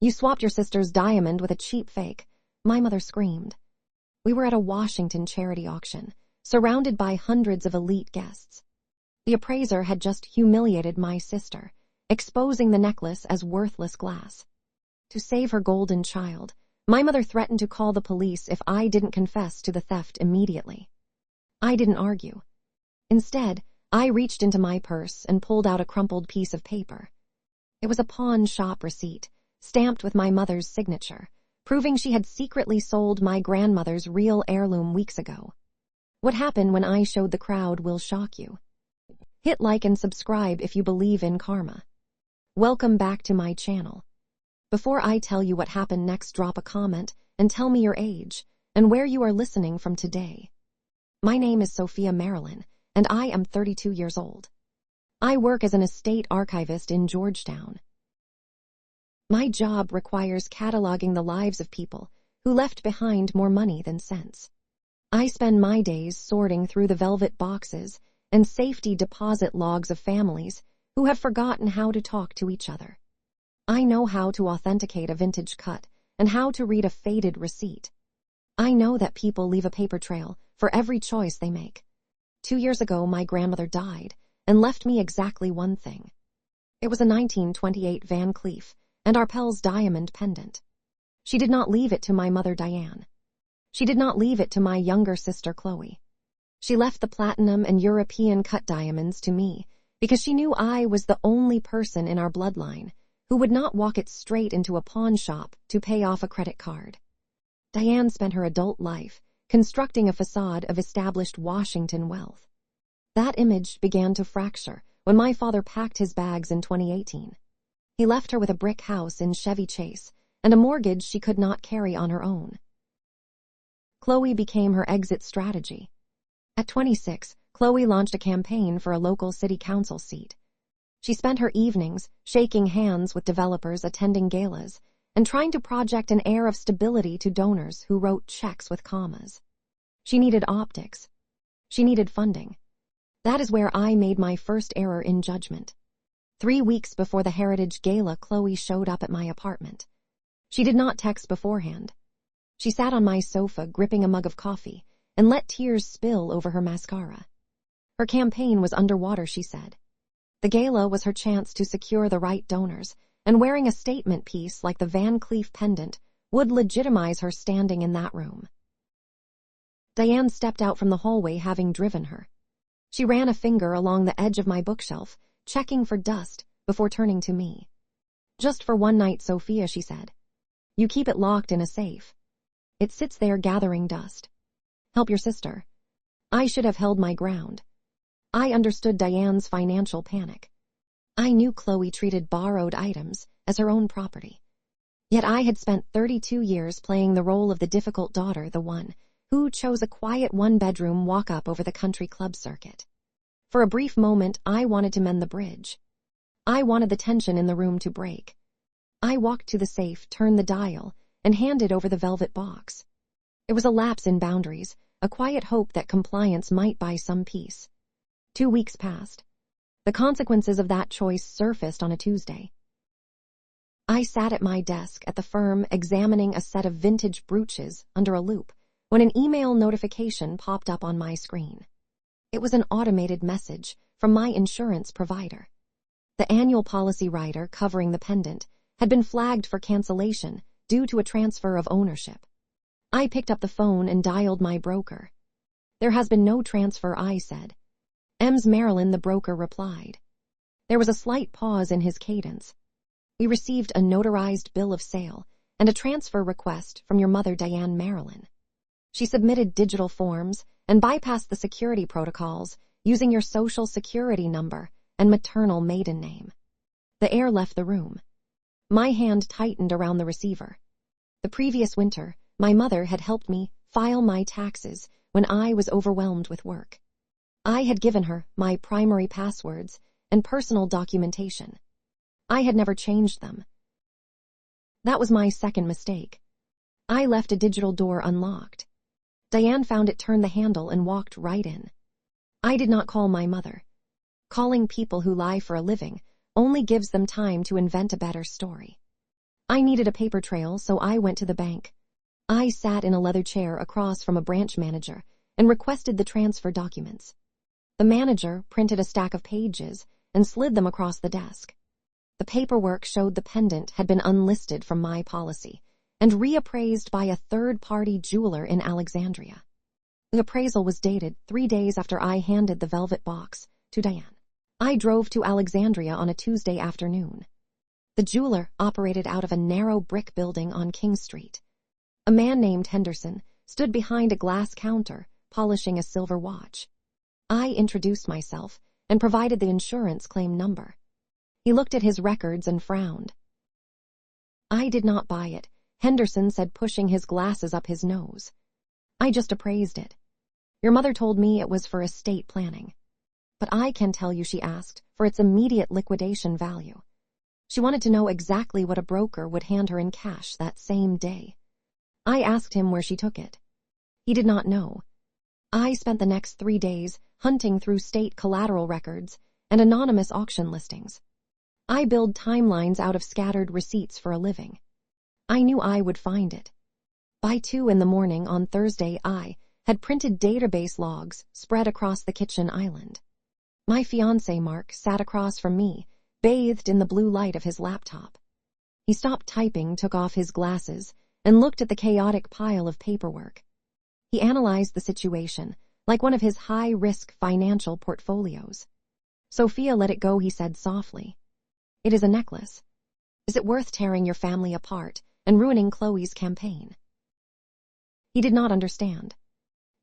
You swapped your sister's diamond with a cheap fake. My mother screamed. We were at a Washington charity auction, surrounded by hundreds of elite guests. The appraiser had just humiliated my sister, exposing the necklace as worthless glass. To save her golden child, my mother threatened to call the police if I didn't confess to the theft immediately. I didn't argue. Instead, I reached into my purse and pulled out a crumpled piece of paper. It was a pawn shop receipt, stamped with my mother's signature, proving she had secretly sold my grandmother's real heirloom weeks ago. What happened when I showed the crowd will shock you. Hit like and subscribe if you believe in karma. Welcome back to my channel. Before I tell you what happened next, drop a comment and tell me your age and where you are listening from today. My name is Sophia Marilyn, and I am 32 years old. I work as an estate archivist in Georgetown. My job requires cataloging the lives of people who left behind more money than sense. I spend my days sorting through the velvet boxes and safety deposit logs of families who have forgotten how to talk to each other. I know how to authenticate a vintage cut and how to read a faded receipt. I know that people leave a paper trail for every choice they make. 2 years ago, my grandmother died and left me exactly one thing. It was a 1928 Van Cleef and Arpels diamond pendant. She did not leave it to my mother Diane. She did not leave it to my younger sister Chloe. She left the platinum and European cut diamonds to me because she knew I was the only person in our bloodline who would not walk it straight into a pawn shop to pay off a credit card. Diane spent her adult life constructing a facade of established Washington wealth. That image began to fracture when my father packed his bags in 2018. He left her with a brick house in Chevy Chase and a mortgage she could not carry on her own. Chloe became her exit strategy. At 26, Chloe launched a campaign for a local city council seat. She spent her evenings shaking hands with developers, attending galas, and trying to project an air of stability to donors who wrote checks with commas. She needed optics. She needed funding. That is where I made my first error in judgment. 3 weeks before the Heritage Gala, Chloe showed up at my apartment. She did not text beforehand. She sat on my sofa, gripping a mug of coffee, and let tears spill over her mascara. Her campaign was underwater, she said. The gala was her chance to secure the right donors, and wearing a statement piece like the Van Cleef pendant would legitimize her standing in that room. Diane stepped out from the hallway, having driven her. She ran a finger along the edge of my bookshelf, checking for dust before turning to me. Just for one night, Sophia, she said. You keep it locked in a safe. It sits there gathering dust. Help your sister. I should have held my ground. I understood Diane's financial panic. I knew Chloe treated borrowed items as her own property. Yet I had spent 32 years playing the role of the difficult daughter, the one who chose a quiet one-bedroom walk-up over the country club circuit. For a brief moment, I wanted to mend the bridge. I wanted the tension in the room to break. I walked to the safe, turned the dial, and handed over the velvet box. It was a lapse in boundaries, a quiet hope that compliance might buy some peace. 2 weeks passed. The consequences of that choice surfaced on a Tuesday. I sat at my desk at the firm examining a set of vintage brooches under a loupe when an email notification popped up on my screen. It was an automated message from my insurance provider. The annual policy rider covering the pendant had been flagged for cancellation due to a transfer of ownership. I picked up the phone and dialed my broker. There has been no transfer, I said. Ms. Marilyn, the broker replied. There was a slight pause in his cadence. We received a notarized bill of sale and a transfer request from your mother, Diane Marilyn. She submitted digital forms and bypassed the security protocols using your social security number and maternal maiden name. The air left the room. My hand tightened around the receiver. The previous winter, my mother had helped me file my taxes when I was overwhelmed with work. I had given her my primary passwords and personal documentation. I had never changed them. That was my second mistake. I left a digital door unlocked. Diane found it, turned the handle, and walked right in. I did not call my mother. Calling people who lie for a living only gives them time to invent a better story. I needed a paper trail, so I went to the bank. I sat in a leather chair across from a branch manager and requested the transfer documents. The manager printed a stack of pages and slid them across the desk. The paperwork showed the pendant had been unlisted from my policy and reappraised by a third-party jeweler in Alexandria. The appraisal was dated 3 days after I handed the velvet box to Diane. I drove to Alexandria on a Tuesday afternoon. The jeweler operated out of a narrow brick building on King Street. A man named Henderson stood behind a glass counter, polishing a silver watch. I introduced myself and provided the insurance claim number. He looked at his records and frowned. I did not buy it, Henderson said, pushing his glasses up his nose. I just appraised it. Your mother told me it was for estate planning. But I can tell you, she asked, for its immediate liquidation value. She wanted to know exactly what a broker would hand her in cash that same day. I asked him where she took it. He did not know. I spent the next 3 days hunting through state collateral records and anonymous auction listings. I build timelines out of scattered receipts for a living. I knew I would find it. By 2 in the morning on Thursday, I had printed database logs spread across the kitchen island. My fiancé, Mark, sat across from me, bathed in the blue light of his laptop. He stopped typing, took off his glasses, and looked at the chaotic pile of paperwork. He analyzed the situation, like one of his high-risk financial portfolios. Sophia, let it go, he said softly. It is a necklace. Is it worth tearing your family apart and ruining Chloe's campaign? He did not understand.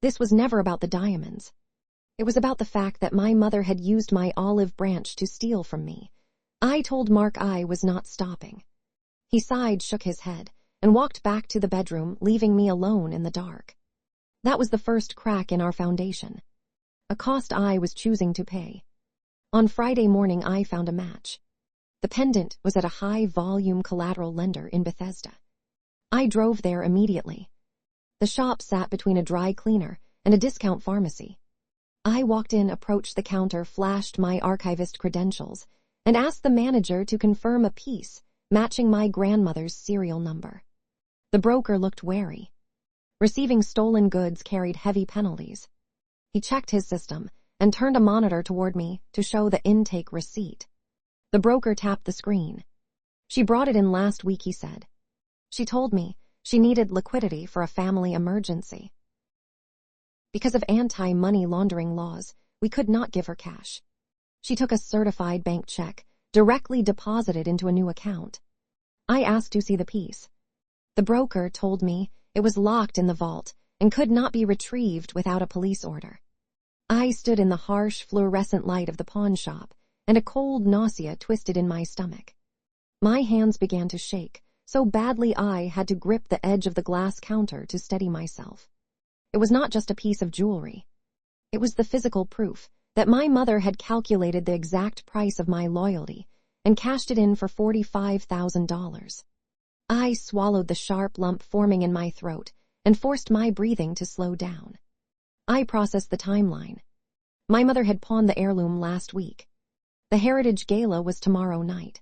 This was never about the diamonds. It was about the fact that my mother had used my olive branch to steal from me. I told Mark I was not stopping. He sighed, shook his head, and walked back to the bedroom, leaving me alone in the dark. That was the first crack in our foundation, a cost I was choosing to pay. On Friday morning, I found a match. The pendant was at a high-volume collateral lender in Bethesda. I drove there immediately. The shop sat between a dry cleaner and a discount pharmacy. I walked in, approached the counter, flashed my archivist credentials, and asked the manager to confirm a piece matching my grandmother's serial number. The broker looked wary. Receiving stolen goods carried heavy penalties. He checked his system and turned a monitor toward me to show the intake receipt. The broker tapped the screen. She brought it in last week, he said. She told me she needed liquidity for a family emergency. Because of anti-money laundering laws, we could not give her cash. She took a certified bank check, directly deposited into a new account. I asked to see the piece. The broker told me it was locked in the vault and could not be retrieved without a police order. I stood in the harsh fluorescent light of the pawn shop, and a cold nausea twisted in my stomach. My hands began to shake, so badly I had to grip the edge of the glass counter to steady myself. It was not just a piece of jewelry. It was the physical proof that my mother had calculated the exact price of my loyalty and cashed it in for $45,000. I swallowed the sharp lump forming in my throat and forced my breathing to slow down. I processed the timeline. My mother had pawned the heirloom last week. The Heritage Gala was tomorrow night.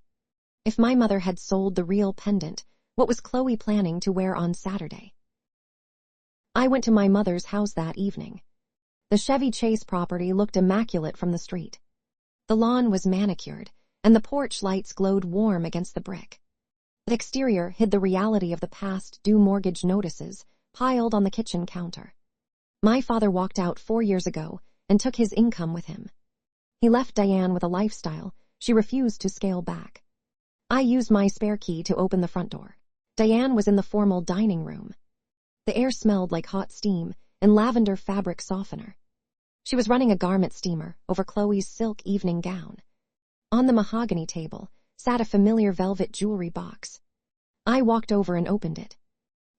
If my mother had sold the real pendant, what was Chloe planning to wear on Saturday? I went to my mother's house that evening. The Chevy Chase property looked immaculate from the street. The lawn was manicured, and the porch lights glowed warm against the brick. The exterior hid the reality of the past due mortgage notices piled on the kitchen counter. My father walked out 4 years ago and took his income with him. He left Diane with a lifestyle she refused to scale back. I used my spare key to open the front door. Diane was in the formal dining room. The air smelled like hot steam and lavender fabric softener. She was running a garment steamer over Chloe's silk evening gown. On the mahogany table sat a familiar velvet jewelry box. I walked over and opened it.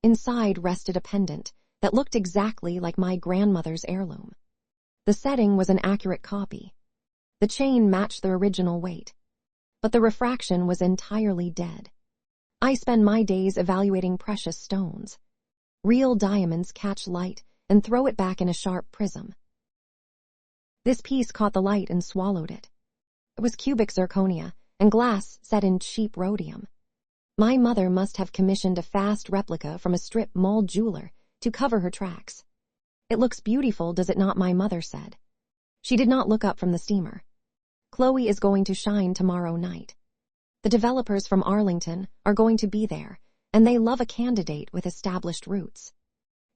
Inside rested a pendant that looked exactly like my grandmother's heirloom. The setting was an accurate copy. The chain matched the original weight, but the refraction was entirely dead. I spend my days evaluating precious stones. Real diamonds catch light and throw it back in a sharp prism. This piece caught the light and swallowed it. It was cubic zirconia and glass set in cheap rhodium. My mother must have commissioned a fast replica from a strip mall jeweler to cover her tracks. It looks beautiful, does it not? My mother said. She did not look up from the steamer. Chloe is going to shine tomorrow night. The developers from Arlington are going to be there, and they love a candidate with established roots.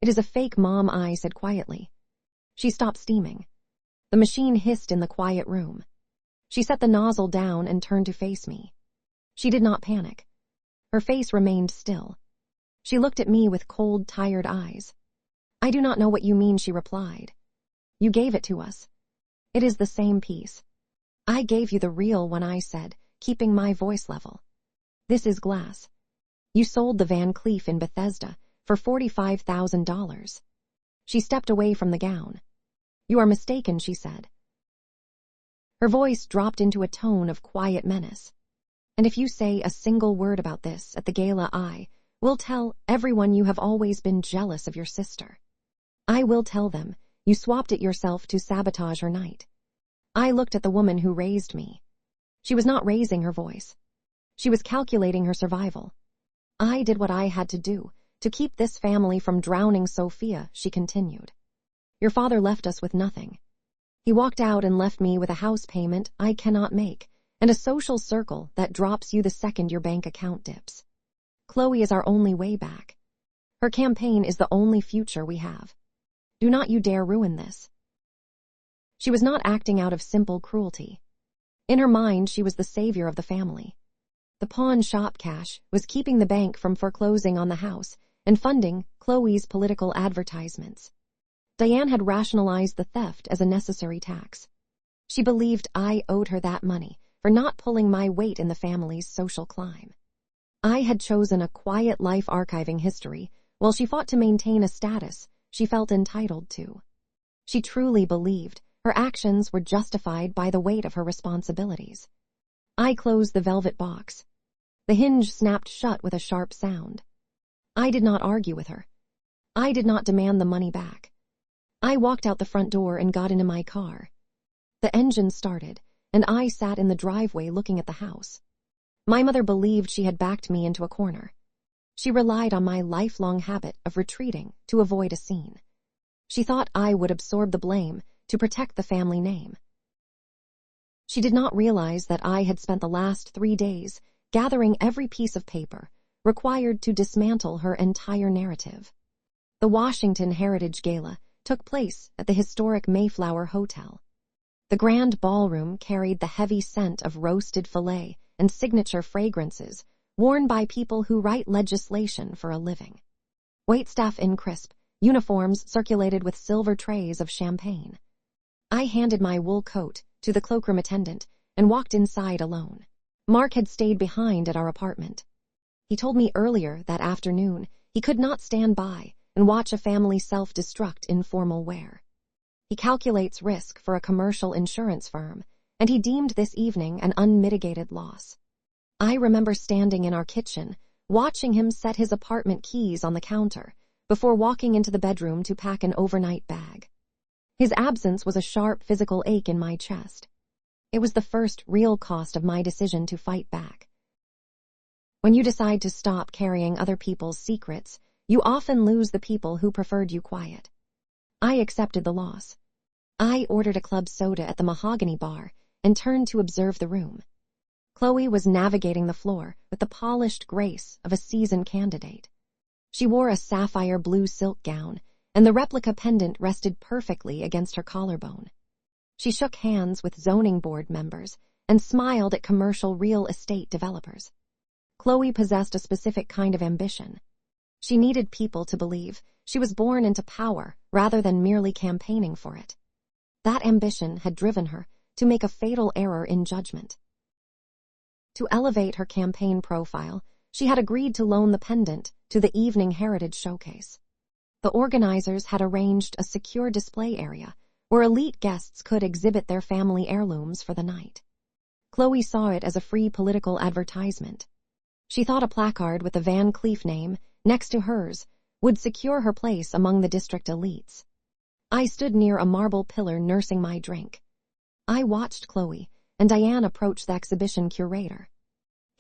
It is a fake, Mom, I said quietly. She stopped steaming. The machine hissed in the quiet room. She set the nozzle down and turned to face me. She did not panic. Her face remained still. She looked at me with cold, tired eyes. I do not know what you mean, she replied. You gave it to us. It is the same piece. I gave you the real one, I said, keeping my voice level. This is glass. You sold the Van Cleef in Bethesda for $45,000. She stepped away from the gown. You are mistaken, she said. Her voice dropped into a tone of quiet menace. And if you say a single word about this at the gala, I will tell everyone you have always been jealous of your sister. I will tell them you swapped it yourself to sabotage her night. I looked at the woman who raised me. She was not raising her voice. She was calculating her survival. I did what I had to do to keep this family from drowning, Sophia, she continued. Your father left us with nothing. He walked out and left me with a house payment I cannot make and a social circle that drops you the second your bank account dips. Chloe is our only way back. Her campaign is the only future we have. Do not you dare ruin this. She was not acting out of simple cruelty. In her mind, she was the savior of the family. The pawn shop cash was keeping the bank from foreclosing on the house and funding Chloe's political advertisements. Diane had rationalized the theft as a necessary tax. She believed I owed her that money for not pulling my weight in the family's social climb. I had chosen a quiet life archiving history while she fought to maintain a status she felt entitled to. She truly believed her actions were justified by the weight of her responsibilities. I closed the velvet box. The hinge snapped shut with a sharp sound. I did not argue with her. I did not demand the money back. I walked out the front door and got into my car. The engine started, and I sat in the driveway looking at the house. My mother believed she had backed me into a corner. She relied on my lifelong habit of retreating to avoid a scene. She thought I would absorb the blame to protect the family name. She did not realize that I had spent the last 3 days gathering every piece of paper required to dismantle her entire narrative. The Washington Heritage Gala took place at the historic Mayflower Hotel. The grand ballroom carried the heavy scent of roasted filet and signature fragrances worn by people who write legislation for a living. Waitstaff in crisp uniforms circulated with silver trays of champagne. I handed my wool coat to the cloakroom attendant and walked inside alone. Mark had stayed behind at our apartment. He told me earlier that afternoon he could not stand by and watch a family self-destruct in formal wear. He calculates risk for a commercial insurance firm, and he deemed this evening an unmitigated loss. I remember standing in our kitchen, watching him set his apartment keys on the counter before walking into the bedroom to pack an overnight bag. His absence was a sharp physical ache in my chest. It was the first real cost of my decision to fight back. When you decide to stop carrying other people's secrets, you often lose the people who preferred you quiet. I accepted the loss. I ordered a club soda at the Mahogany Bar and turned to observe the room. Chloe was navigating the floor with the polished grace of a seasoned candidate. She wore a sapphire blue silk gown, and the replica pendant rested perfectly against her collarbone. She shook hands with zoning board members and smiled at commercial real estate developers. Chloe possessed a specific kind of ambition. She needed people to believe she was born into power rather than merely campaigning for it. That ambition had driven her to make a fatal error in judgment. To elevate her campaign profile, she had agreed to loan the pendant to the Evening Heritage Showcase. The organizers had arranged a secure display area where elite guests could exhibit their family heirlooms for the night. Chloe saw it as a free political advertisement. She thought a placard with the Van Cleef name next to hers would secure her place among the district elites. I stood near a marble pillar nursing my drink. I watched Chloe and Diane approach the exhibition curator.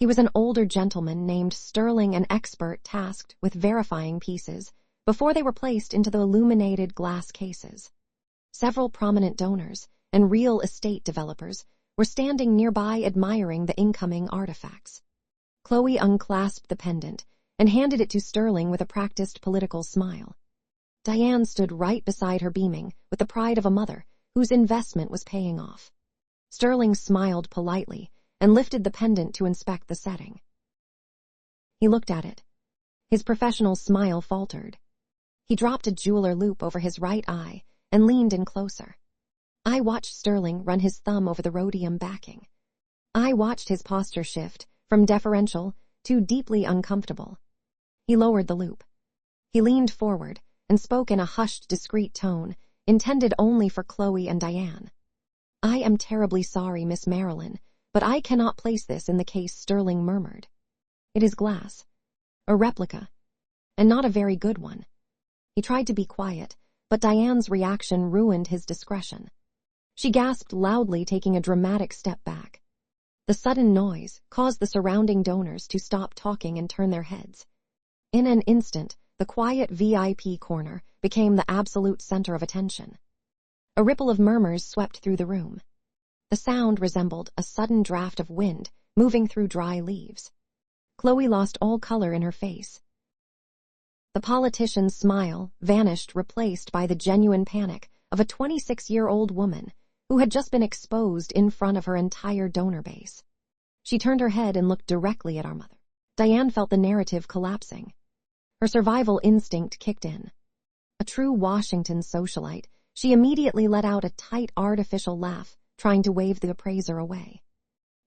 He was an older gentleman named Sterling, an expert tasked with verifying pieces before they were placed into the illuminated glass cases. Several prominent donors and real estate developers were standing nearby admiring the incoming artifacts. Chloe unclasped the pendant and handed it to Sterling with a practiced political smile. Diane stood right beside her, beaming with the pride of a mother whose investment was paying off. Sterling smiled politely and lifted the pendant to inspect the setting. He looked at it. His professional smile faltered. He dropped a jeweler loop over his right eye and leaned in closer. I watched Sterling run his thumb over the rhodium backing. I watched his posture shift from deferential to deeply uncomfortable. He lowered the loop. He leaned forward and spoke in a hushed, discreet tone, intended only for Chloe and Diane. "I am terribly sorry, Miss Marilyn, but I cannot place this in the case," Sterling murmured. "It is glass. A replica. And not a very good one." He tried to be quiet, but Diane's reaction ruined his discretion. She gasped loudly, taking a dramatic step back. The sudden noise caused the surrounding donors to stop talking and turn their heads. In an instant, the quiet VIP corner became the absolute center of attention. A ripple of murmurs swept through the room. The sound resembled a sudden draft of wind moving through dry leaves. Chloe lost all color in her face. The politician's smile vanished, replaced by the genuine panic of a 26-year-old woman who had just been exposed in front of her entire donor base. She turned her head and looked directly at our mother. Diane felt the narrative collapsing. Her survival instinct kicked in. A true Washington socialite, she immediately let out a tight, artificial laugh, trying to wave the appraiser away.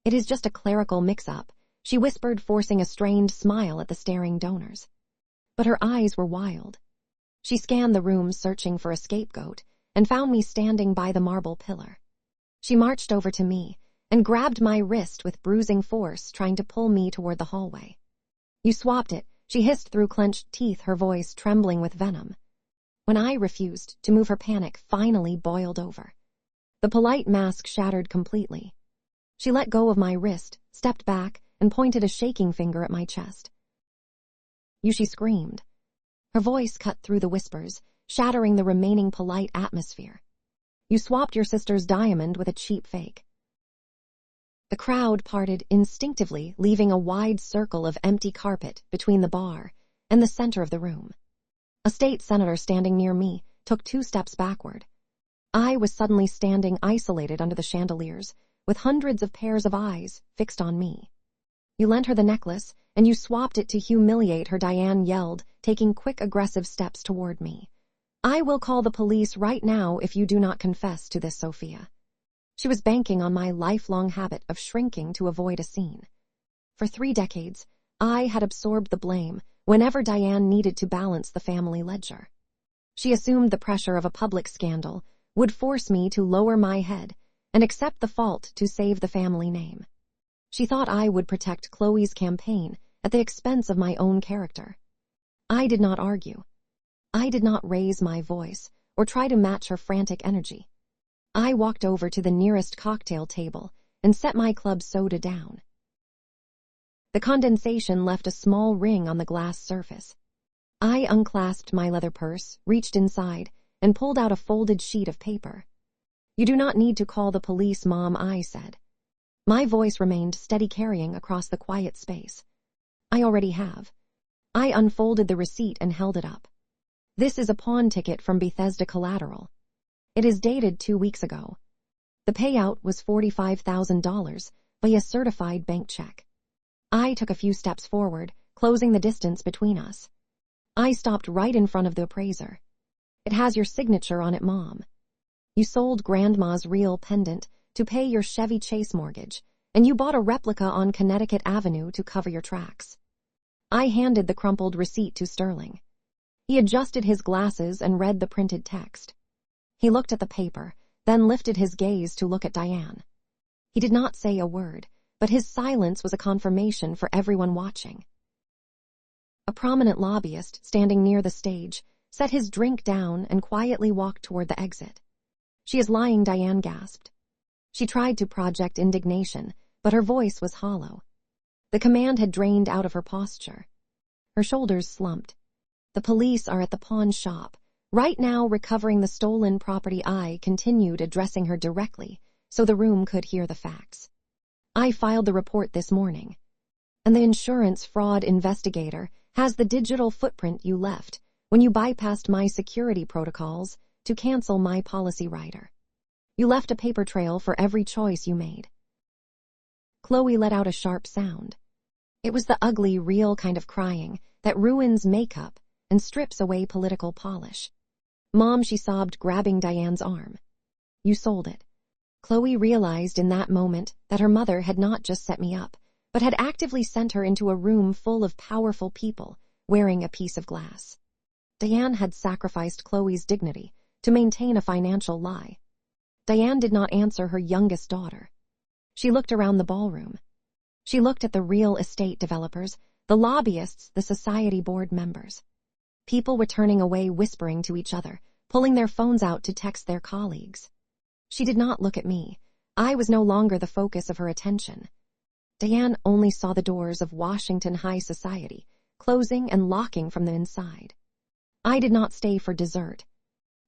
"It is just a clerical mix-up," she whispered, forcing a strained smile at the staring donors. But her eyes were wild. She scanned the room, searching for a scapegoat, and found me standing by the marble pillar. She marched over to me and grabbed my wrist with bruising force, trying to pull me toward the hallway. "You swapped it," she hissed through clenched teeth, her voice trembling with venom. When I refused to move, her panic finally boiled over. The polite mask shattered completely. She let go of my wrist, stepped back, and pointed a shaking finger at my chest. "You," she screamed. Her voice cut through the whispers, shattering the remaining polite atmosphere. "You swapped your sister's diamond with a cheap fake." The crowd parted instinctively, leaving a wide circle of empty carpet between the bar and the center of the room. A state senator standing near me took 2 steps backward. I was suddenly standing isolated under the chandeliers, with hundreds of pairs of eyes fixed on me. "You lent her the necklace, and you swapped it to humiliate her," Diane yelled, taking quick, aggressive steps toward me. "I will call the police right now if you do not confess to this, Sophia." She was banking on my lifelong habit of shrinking to avoid a scene. For 3 decades, I had absorbed the blame whenever Diane needed to balance the family ledger. She assumed the pressure of a public scandal would force me to lower my head and accept the fault to save the family name. She thought I would protect Chloe's campaign at the expense of my own character. I did not argue. I did not raise my voice or try to match her frantic energy. I walked over to the nearest cocktail table and set my club soda down. The condensation left a small ring on the glass surface. I unclasped my leather purse, reached inside, and pulled out a folded sheet of paper. "You do not need to call the police, Mom," I said. My voice remained steady, carrying across the quiet space. "I already have." I unfolded the receipt and held it up. "This is a pawn ticket from Bethesda Collateral. It is dated 2 weeks ago. The payout was $45,000 via certified bank check." I took a few steps forward, closing the distance between us. I stopped right in front of the appraiser. "It has your signature on it, Mom. You sold Grandma's real pendant to pay your Chevy Chase mortgage, and you bought a replica on Connecticut Avenue to cover your tracks." I handed the crumpled receipt to Sterling. He adjusted his glasses and read the printed text. He looked at the paper, then lifted his gaze to look at Diane. He did not say a word, but his silence was a confirmation for everyone watching. A prominent lobbyist standing near the stage set his drink down and quietly walked toward the exit. "She is lying," Diane gasped. She tried to project indignation, but her voice was hollow. The command had drained out of her posture. Her shoulders slumped. The police are at the pawn shop, right now recovering the stolen property. I continued addressing her directly, so the room could hear the facts. I filed the report this morning, and the insurance fraud investigator has the digital footprint you left when you bypassed my security protocols to cancel my policy rider. You left a paper trail for every choice you made. Chloe let out a sharp sound. It was the ugly, real kind of crying that ruins makeup and strips away political polish. Mom, she sobbed, grabbing Diane's arm. You sold it. Chloe realized in that moment that her mother had not just set me up, but had actively sent her into a room full of powerful people wearing a piece of glass. Diane had sacrificed Chloe's dignity to maintain a financial lie. Diane did not answer her youngest daughter. She looked around the ballroom. She looked at the real estate developers, the lobbyists, the society board members. People were turning away, whispering to each other, pulling their phones out to text their colleagues. She did not look at me. I was no longer the focus of her attention. Diane only saw the doors of Washington high society, closing and locking from the inside. I did not stay for dessert.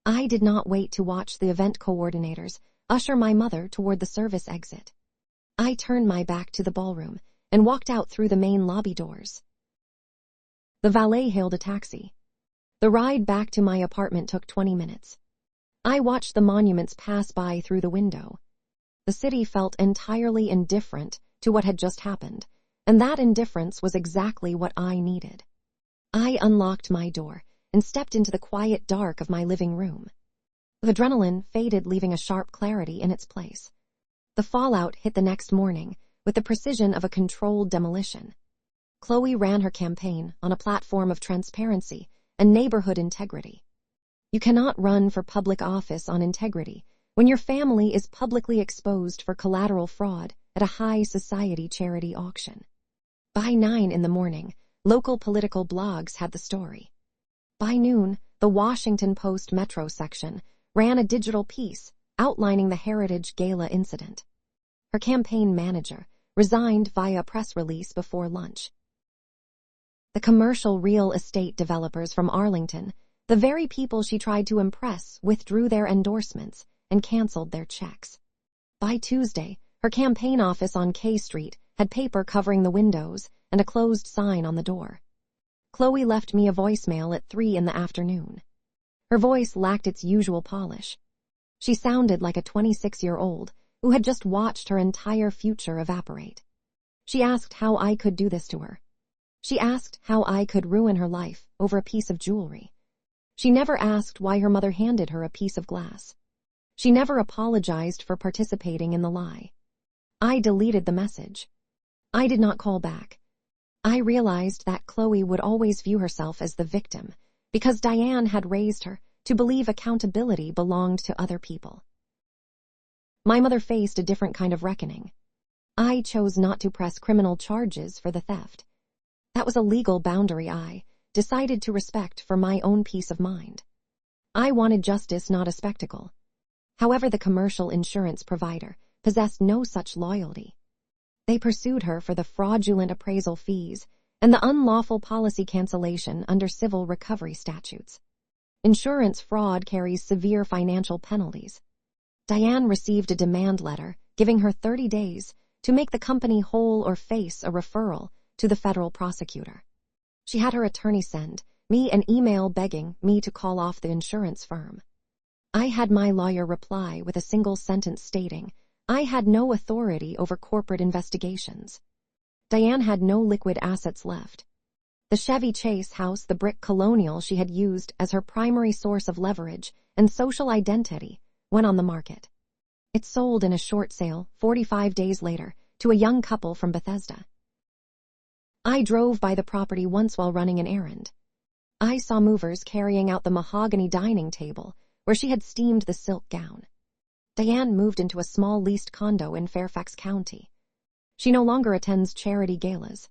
I did not wait to watch the event coordinators usher my mother toward the service exit. I turned my back to the ballroom and walked out through the main lobby doors. The valet hailed a taxi. The ride back to my apartment took 20 minutes. I watched the monuments pass by through the window. The city felt entirely indifferent to what had just happened, and that indifference was exactly what I needed. I unlocked my door and stepped into the quiet dark of my living room. The adrenaline faded, leaving a sharp clarity in its place. The fallout hit the next morning with the precision of a controlled demolition. Chloe ran her campaign on a platform of transparency and neighborhood integrity. You cannot run for public office on integrity when your family is publicly exposed for collateral fraud at a high society charity auction. By 9 in the morning, local political blogs had the story. By noon, the Washington Post Metro section ran a digital piece outlining the Heritage Gala incident. Her campaign manager resigned via press release before lunch. The commercial real estate developers from Arlington, the very people she tried to impress, withdrew their endorsements and canceled their checks. By Tuesday, her campaign office on K Street had paper covering the windows and a closed sign on the door. Chloe left me a voicemail at 3 in the afternoon. Her voice lacked its usual polish. She sounded like a 26-year-old who had just watched her entire future evaporate. She asked how I could do this to her. She asked how I could ruin her life over a piece of jewelry. She never asked why her mother handed her a piece of glass. She never apologized for participating in the lie. I deleted the message. I did not call back. I realized that Chloe would always view herself as the victim because Diane had raised her to believe accountability belonged to other people. My mother faced a different kind of reckoning. I chose not to press criminal charges for the theft. That was a legal boundary I decided to respect for my own peace of mind. I wanted justice, not a spectacle. However, the commercial insurance provider possessed no such loyalty. They pursued her for the fraudulent appraisal fees and the unlawful policy cancellation under civil recovery statutes. Insurance fraud carries severe financial penalties. Diane received a demand letter giving her 30 days to make the company whole or face a referral to the federal prosecutor. She had her attorney send me an email begging me to call off the insurance firm. I had my lawyer reply with a single sentence stating I had no authority over corporate investigations. Diane had no liquid assets left. The Chevy Chase house, the brick colonial she had used as her primary source of leverage and social identity, went on the market. It sold in a short sale 45 days later to a young couple from Bethesda. I drove by the property once while running an errand. I saw movers carrying out the mahogany dining table where she had steamed the silk gown. Diane moved into a small leased condo in Fairfax County. She no longer attends charity galas.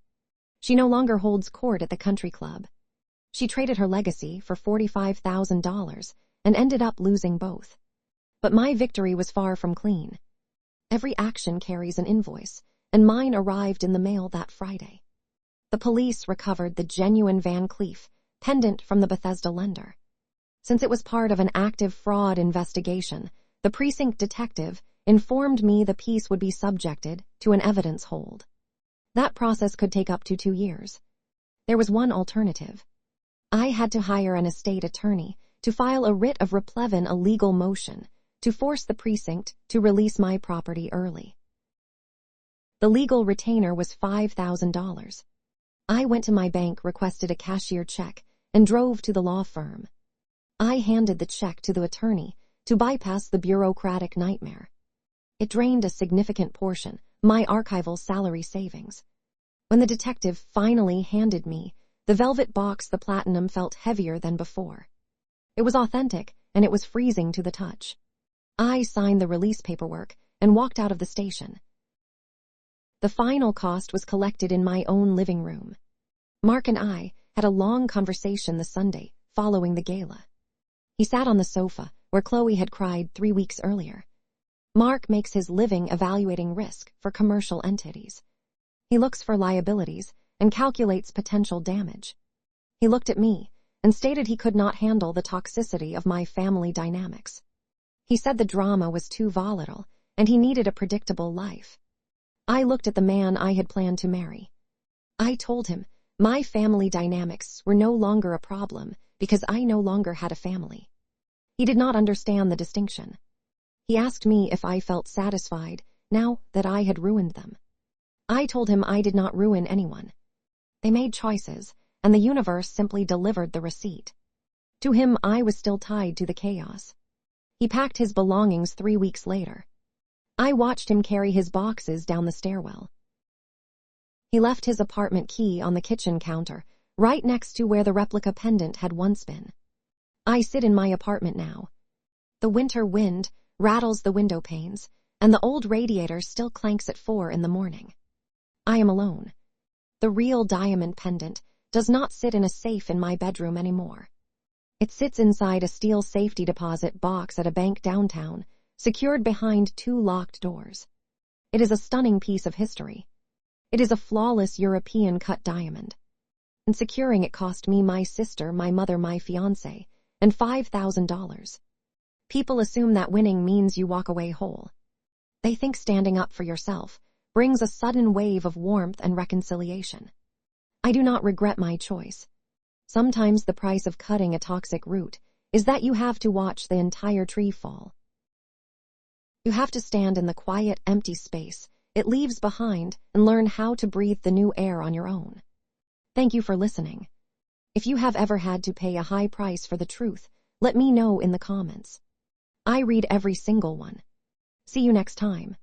She no longer holds court at the country club. She traded her legacy for $45,000 and ended up losing both. But my victory was far from clean. Every action carries an invoice, and mine arrived in the mail that Friday. The police recovered the genuine Van Cleef pendant from the Bethesda lender. Since it was part of an active fraud investigation, the precinct detective informed me the piece would be subjected to an evidence hold. That process could take up to 2 years. There was one alternative. I had to hire an estate attorney to file a writ of replevin, a legal motion, to force the precinct to release my property early. The legal retainer was $5,000. I went to my bank, requested a cashier check, and drove to the law firm. I handed the check to the attorney to bypass the bureaucratic nightmare. It drained a significant portion, my archival salary savings. When the detective finally handed me the velvet box, the platinum felt heavier than before. It was authentic, and it was freezing to the touch. I signed the release paperwork and walked out of the station. The final cost was collected in my own living room. Mark and I had a long conversation the Sunday following the gala. He sat on the sofa where Chloe had cried 3 weeks earlier. Mark makes his living evaluating risk for commercial entities. He looks for liabilities and calculates potential damage. He looked at me and stated he could not handle the toxicity of my family dynamics. He said the drama was too volatile and he needed a predictable life. I looked at the man I had planned to marry. I told him my family dynamics were no longer a problem because I no longer had a family. He did not understand the distinction. He asked me if I felt satisfied now that I had ruined them. I told him I did not ruin anyone. They made choices, and the universe simply delivered the receipt. To him, I was still tied to the chaos. He packed his belongings 3 weeks later. I watched him carry his boxes down the stairwell. He left his apartment key on the kitchen counter, right next to where the replica pendant had once been. I sit in my apartment now. The winter wind rattles the window panes, and the old radiator still clanks at 4 in the morning. I am alone. The real diamond pendant does not sit in a safe in my bedroom anymore. It sits inside a steel safety deposit box at a bank downtown, secured behind 2 locked doors. It is a stunning piece of history. It is a flawless European-cut diamond. In securing it cost me, my sister, my mother, my fiancé, and $5,000. People assume that winning means you walk away whole. They think standing up for yourself brings a sudden wave of warmth and reconciliation. I do not regret my choice. Sometimes the price of cutting a toxic root is that you have to watch the entire tree fall. You have to stand in the quiet, empty space it leaves behind and learn how to breathe the new air on your own. Thank you for listening. If you have ever had to pay a high price for the truth, let me know in the comments. I read every single one. See you next time.